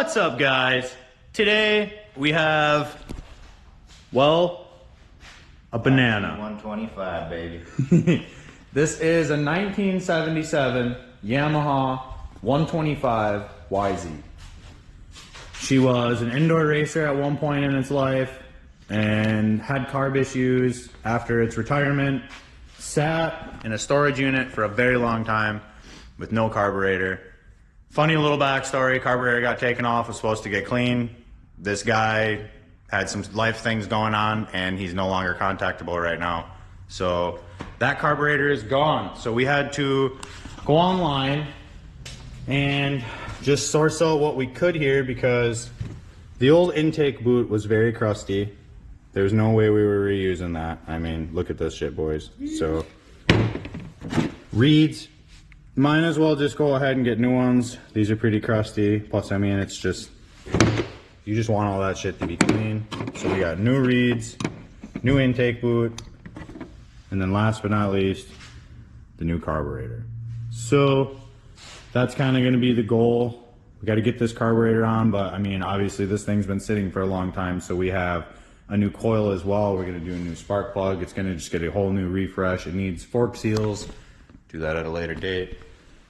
What's up, guys? Today we have, well, a banana. YZ125, baby. This is a 1977 Yamaha 125 YZ. She was an indoor racer at one point in its life and had carb issues after its retirement. Sat in a storage unit for a very long time with no carburetor. Funny little backstory, carburetor got taken off, was supposed to get clean. This guy had some life things going on and he's no longer contactable right now. So that carburetor is gone. So we had to go online and just source out what we could here because the old intake boot was very crusty. There's no way we were reusing that. I mean, look at this shit, boys. So reeds, might as well just go ahead and get new ones. These are pretty crusty. Plus, I mean, it's just, you just want all that shit to be clean. So we got new reeds, new intake boot, and then last but not least, the new carburetor. So that's kind of going to be the goal. We got to get this carburetor on, but I mean, obviously this thing's been sitting for a long time. So we have a new coil as well. We're going to do a new spark plug. It's going to just get a whole new refresh. It needs fork seals. Do that at a later date.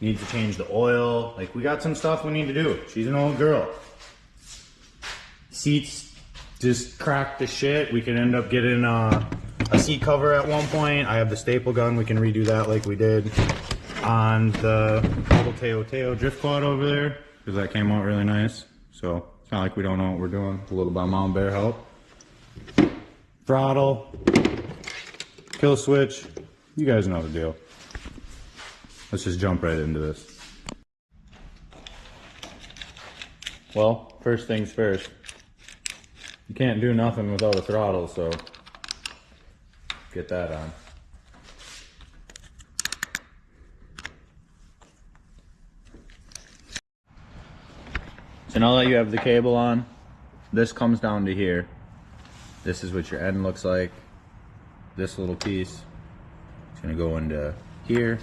Need to change the oil. Like, we got some stuff we need to do. She's an old girl. Seats just cracked to shit. We could end up getting a seat cover at one point. I have the staple gun. We can redo that like we did on the Teo drift quad over there, because that came out really nice. So it's not like we don't know what we're doing. A little by mom bear help. Throttle, kill switch. You guys know the deal. Let's just jump right into this. Well, first things first. You can't do nothing without a throttle, so get that on. So now that you have the cable on, this comes down to here. This is what your end looks like. This little piece is going to go into here.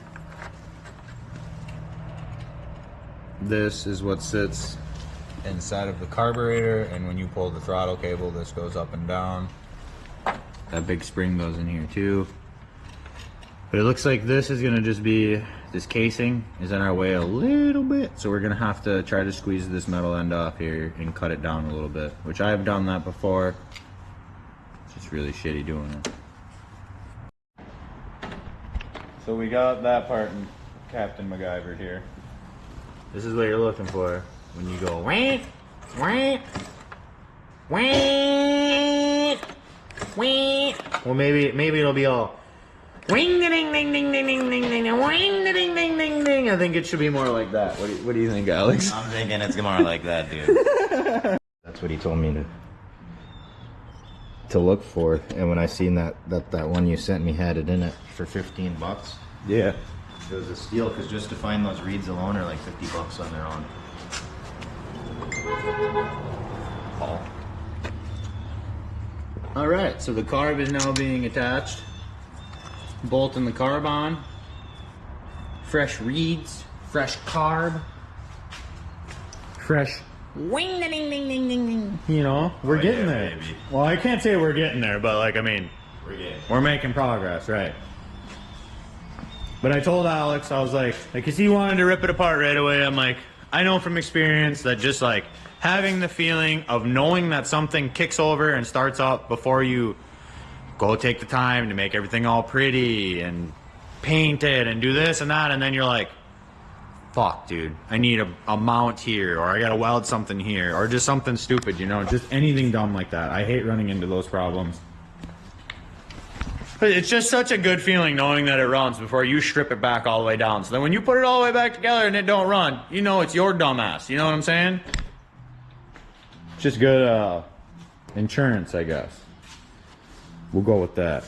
This is what sits inside of the carburetor, and when you pull the throttle cable, this goes up and down. That big spring goes in here too. But it looks like this is gonna just be, this casing is in our way a little bit, so we're gonna have to try to squeeze this metal end off here and cut it down a little bit, which I have done that before. It's just really shitty doing it. So we got that part in Captain MacGyver here. This is what you're looking for when you go wah, wah, wah, wah. Well, maybe it'll be all wing ding ding ding ding ding ding ding wing ding ding ding ding. I think it should be more like that. What do you think, Alex? I'm thinking it's more like that, dude. That's what he told me to look for. And when I seen that one you sent me had it in it for 15 bucks. Yeah. It was a steal, because just to find those reeds alone are like 50 bucks on their own. Oh. Alright, so the carb is now being attached. Bolting the carb on. Fresh reeds, fresh carb. Fresh wing ding ding ding ding ding. You know, we're getting there. Baby. Well, I can't say we're getting there, but like, I mean, we're making progress, right? But I told Alex, I was like, cause he wanted to rip it apart right away. I'm like, I know from experience that just like having the feeling of knowing that something kicks over and starts up before you go take the time to make everything all pretty and paint it and do this and that, and then you're like, fuck, dude, I need a mount here, or I gotta weld something here, or just something stupid, you know, just anything dumb like that. I hate running into those problems. But it's just such a good feeling knowing that it runs before you strip it back all the way down. So then when you put it all the way back together and it don't run, you know it's your dumbass. You know what I'm saying? Just good insurance, I guess. We'll go with that.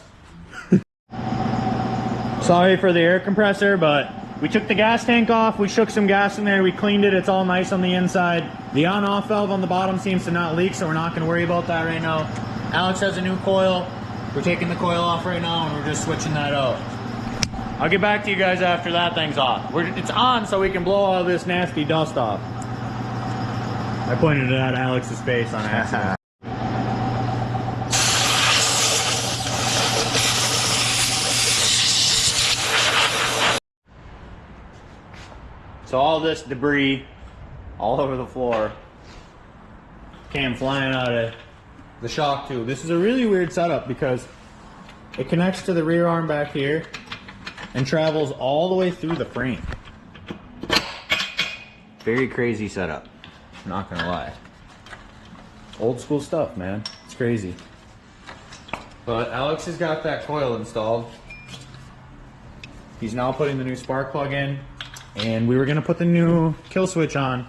Sorry for the air compressor, but we took the gas tank off, we shook some gas in there, we cleaned it, it's all nice on the inside. The on-off valve on the bottom seems to not leak, so we're not going to worry about that right now. Alex has a new coil. We're taking the coil off right now and we're just switching that out. I'll get back to you guys after that thing's off. It's on so we can blow all this nasty dust off. I pointed it at Alex's face on accident. So all this debris all over the floor came flying out of the shock tube. This is a really weird setup because it connects to the rear arm back here and travels all the way through the frame. Very crazy setup, I'm not gonna lie. Old school stuff, man. It's crazy. But Alex has got that coil installed. He's now putting the new spark plug in, and we were gonna put the new kill switch on,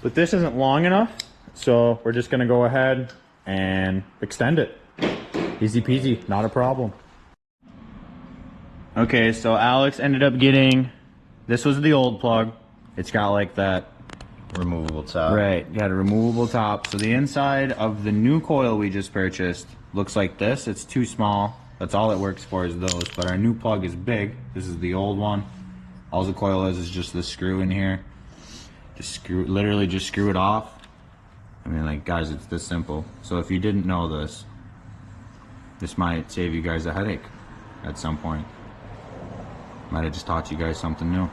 but this isn't long enough, so we're just gonna go ahead and extend it. Easy peasy, not a problem. Okay, so Alex ended up getting, this was the old plug. It's got like that Removable top. right, got a removable top. So the inside of the new coil we just purchased looks like this. It's too small. That's all it works for is those, but our new plug is big. This is the old one. All the coil is just this screw in here. Just screw, literally just screw it off. I mean, like, guys, it's this simple. So if you didn't know this, this might save you guys a headache at some point. Might have just taught you guys something new.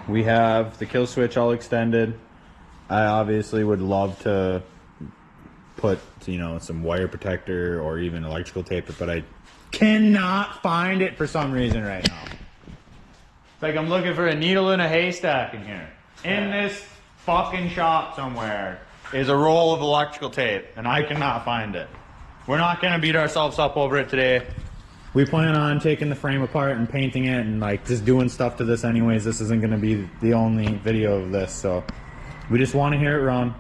We have the kill switch all extended. I obviously would love to put, you know, some wire protector or even electrical tape, but I cannot find it for some reason right now. It's like I'm looking for a needle in a haystack in here. In this fucking shop somewhere is a roll of electrical tape, and I cannot find it. We're not gonna beat ourselves up over it today. We plan on taking the frame apart and painting it and like just doing stuff to this anyways. This isn't gonna be the only video of this, so we just want to hear it run.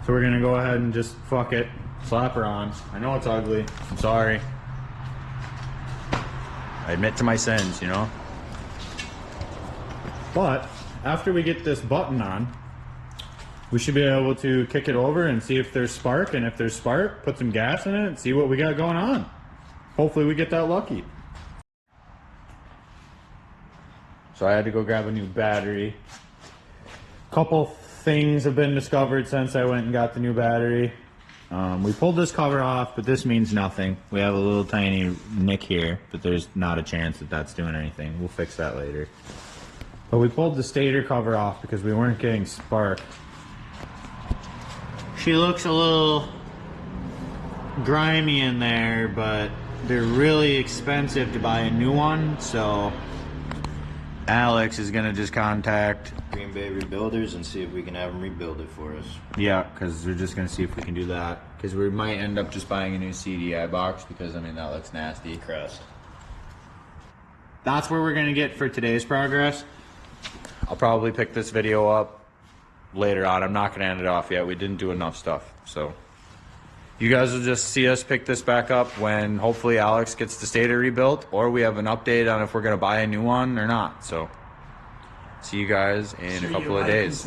So we're gonna go ahead and just fuck it, slap her on. I know it's ugly, I'm sorry. I admit to my sins, you know? But after we get this button on, we should be able to kick it over and see if there's spark, and if there's spark, put some gas in it and see what we got going on. Hopefully we get that lucky. So I had to go grab a new battery. Couple things have been discovered since I went and got the new battery. We pulled this cover off, but this means nothing. We have a little tiny nick here, but there's not a chance that that's doing anything. We'll fix that later. But we pulled the stator cover off because we weren't getting spark. She looks a little grimy in there, but they're really expensive to buy a new one, so Alex is gonna just contact Green Bay Rebuilders and see if we can have them rebuild it for us. Yeah, because we're just gonna see if we can do that. Because we might end up just buying a new CDI box because, I mean, that looks nasty. Crust. That's where we're gonna get for today's progress. I'll probably pick this video up later on. I'm not gonna end it off yet. We didn't do enough stuff, so you guys will just see us pick this back up when hopefully Alex gets the stator rebuilt, or we have an update on if we're gonna buy a new one or not. So see you guys in a couple of days.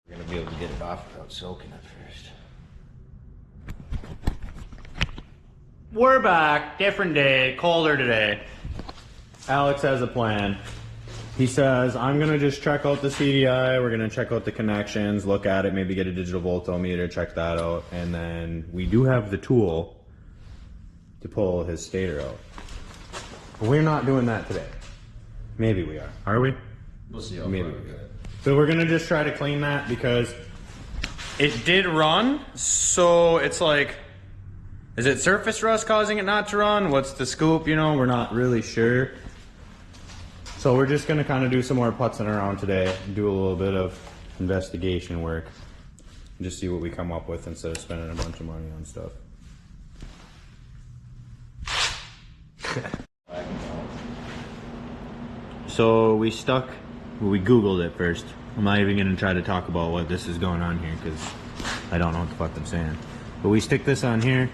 We're gonna be able to get it off without soaking it first. We're back, different day, colder today. Alex has a plan. He says, I'm gonna just check out the CDI, we're gonna check out the connections, look at it, maybe get a digital voltometer, check that out, and then we do have the tool to pull his stator out. But we're not doing that today. Maybe we are. Are we? We'll see how Maybe. So we're gonna just try to clean that because it did run, so it's like, is it surface rust causing it not to run? What's the scoop? You know, we're not really sure. So we're just gonna kind of do some more putzing around today, do a little bit of investigation work. Just see what we come up with instead of spending a bunch of money on stuff. So we Googled it first. I'm not even gonna try to talk about what this is going on here because I don't know what the fuck I'm saying. But we stick this on here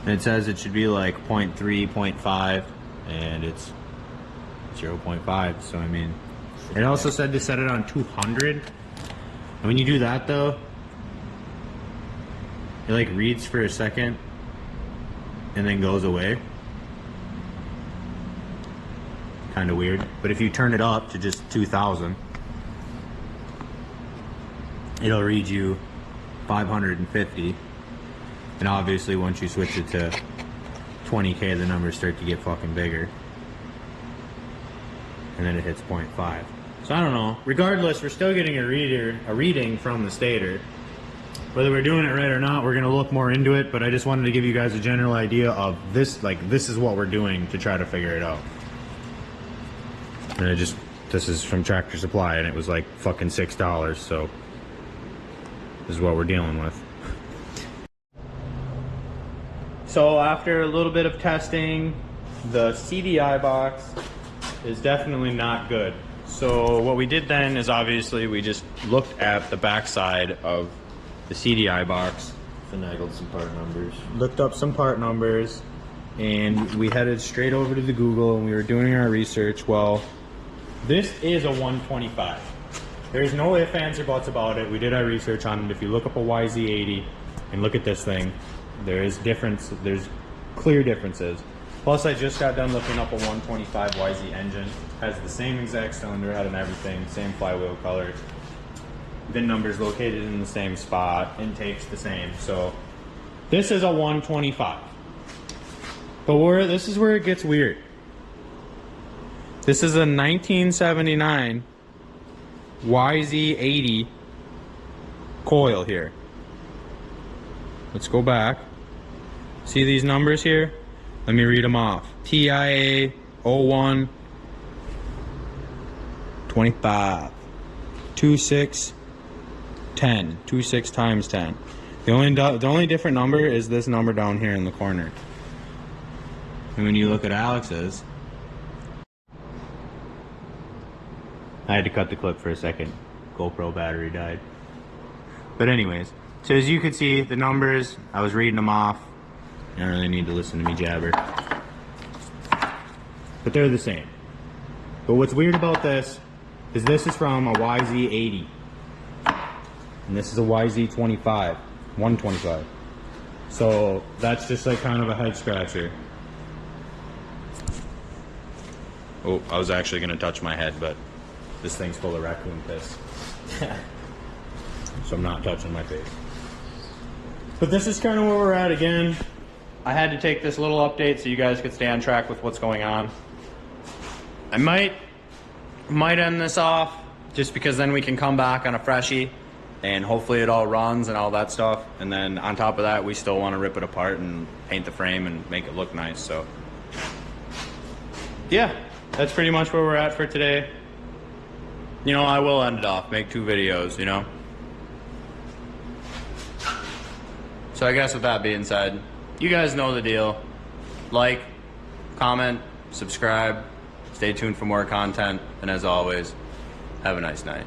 and it says it should be like 0.3, 0.5, and it's 0.5. So I mean, it also said to set it on 200. And when you do that though, it like reads for a second and then goes away. Kind of weird. But if you turn it up to just 2000, it'll read you 550. And obviously once you switch it to 20K, the numbers start to get fucking bigger. And then it hits 0.5. So I don't know. Regardless, we're still getting a reading from the stator. Whether we're doing it right or not, we're gonna look more into it, but I just wanted to give you guys a general idea of this, like this is what we're doing to try to figure it out. And this is from Tractor Supply and it was like fucking $6, so this is what we're dealing with. So after a little bit of testing, the CDI box is definitely not good. So what we did then is obviously we just looked at the backside of the CDI box, Finagled some part numbers. looked up some part numbers, and we headed straight over to the Google and we were doing our research. Well, this is a 125. There's no ifs, ands, or buts about it. We did our research on it. If you look up a YZ80 and look at this thing, there's clear differences. Plus, I just got done looking up a 125 YZ engine. Has the same exact cylinder head and everything, same flywheel color. VIN numbers located in the same spot, intake's the same. So this is a 125. But this is where it gets weird. This is a 1979 YZ80 coil here. Let's go back. See these numbers here? Let me read them off. TIA 01 25 26 10 26 times 10. The only different number is this number down here in the corner. And when you look at Alex's, I had to cut the clip for a second. GoPro battery died. But anyways, so as you can see, the numbers, I was reading them off. You don't really need to listen to me jabber. But they're the same. But what's weird about this is from a YZ80. And this is a YZ25, 125. So that's just like kind of a head scratcher. Oh, I was actually gonna touch my head, but this thing's full of raccoon piss. So I'm not touching my face. But this is kind of where we're at again. I had to take this little update so you guys could stay on track with what's going on. I might end this off just because then we can come back on a freshie and hopefully it all runs and all that stuff. And then on top of that, we still want to rip it apart and paint the frame and make it look nice. So yeah, that's pretty much where we're at for today. You know, I will end it off, make 2 videos, you know. So I guess with that being said, you guys know the deal. Like, comment, subscribe, stay tuned for more content, and as always, have a nice night.